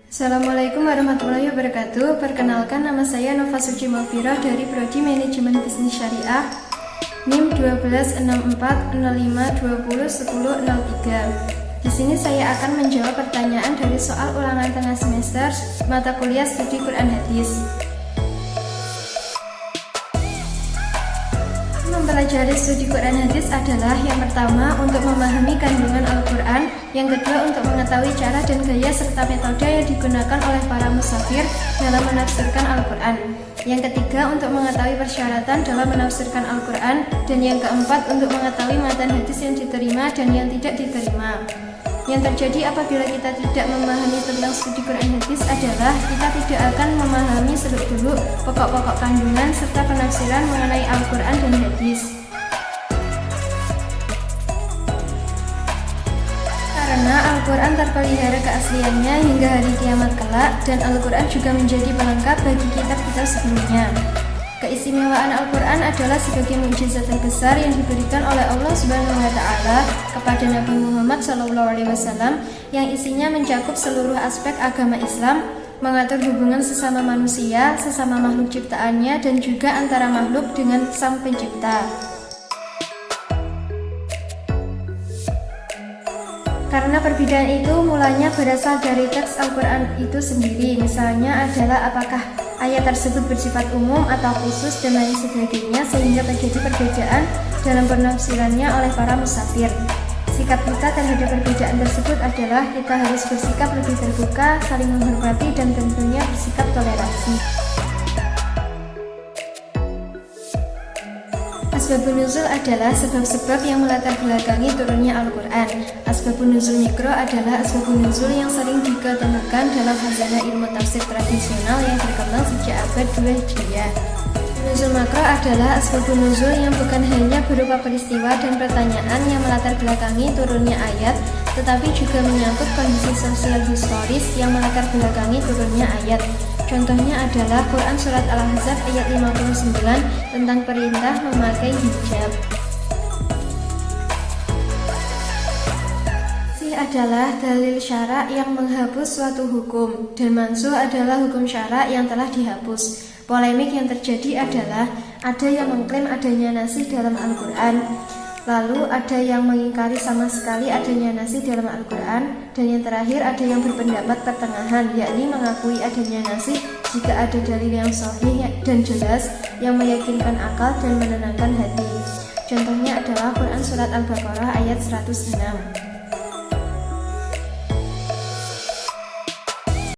Assalamualaikum warahmatullahi wabarakatuh. Perkenalkan, nama saya Nova Suci Maufiroh dari Prodi Manajemen Bisnis Syariah, NIM 126405201003. Di sini saya akan menjawab pertanyaan dari soal ulangan tengah semester mata kuliah studi Quran Hadis. Mempelajari studi Quran Hadis adalah yang pertama untuk memahami kandungan Al-Quran, yang kedua untuk mengetahui cara dan gaya serta metode yang digunakan oleh para musafir dalam menafsirkan Al-Quran, yang ketiga untuk mengetahui persyaratan dalam menafsirkan Al-Quran, dan yang keempat untuk mengetahui matan hadis yang diterima dan yang tidak diterima. Yang terjadi apabila kita tidak memahami tentang studi Quran Hadis adalah kita tidak akan memahami seluk-beluk pokok-pokok kandungan serta penafsiran mengenai Al-Quran dan hadis. Karena Al-Quran terpelihara keasliannya hingga hari kiamat kelak, dan Al-Quran juga menjadi pelengkap bagi kitab-kitab sebelumnya. Keistimewaan Al-Quran adalah sebagai mukjizat terbesar yang diberikan oleh Allah Subhanahu wa Ta'ala kepada Nabi Muhammad SAW, yang isinya mencakup seluruh aspek agama Islam, mengatur hubungan sesama manusia, sesama makhluk ciptaannya, dan juga antara makhluk dengan Sang Pencipta. Karena perbedaan itu mulanya berasal dari teks Al-Quran itu sendiri, misalnya adalah apakah ayat tersebut bersifat umum atau khusus dan lain sebagainya, sehingga terjadi perbedaan dalam penafsirannya oleh para musafir. Sikap kita terhadap perbedaan tersebut adalah kita harus bersikap lebih terbuka, saling menghormati, dan tentunya bersikap toleransi. Asbabun nuzul adalah sebab-sebab yang melatar belakangi turunnya Al-Quran. Asbabun nuzul mikro adalah asbabun nuzul yang sering diketemukan dalam khazanah ilmu tafsir tradisional yang berkembang sejak abad 2 Hijriah. Nuzul makro adalah asbabun nuzul yang bukan hanya berupa peristiwa dan pertanyaan yang melatar belakangi turunnya ayat, tetapi juga menyangkut kondisi sosial historis yang melatar belakangi turunnya ayat. Contohnya adalah Quran Surat Al-Ahzab ayat 59 tentang perintah memakai hijab. Sih adalah dalil syara' yang menghapus suatu hukum, dan mansuh adalah hukum syara' yang telah dihapus. Polemik yang terjadi adalah ada yang mengklaim adanya nasih dalam Al-Quran, lalu ada yang mengingkari sama sekali adanya nasih dalam Al-Quran, dan yang terakhir ada yang berpendapat pertengahan, yakni mengakui adanya nasih jika ada dalil yang sahih dan jelas yang meyakinkan akal dan menenangkan hati. Contohnya adalah Quran Surat Al-Baqarah ayat 106.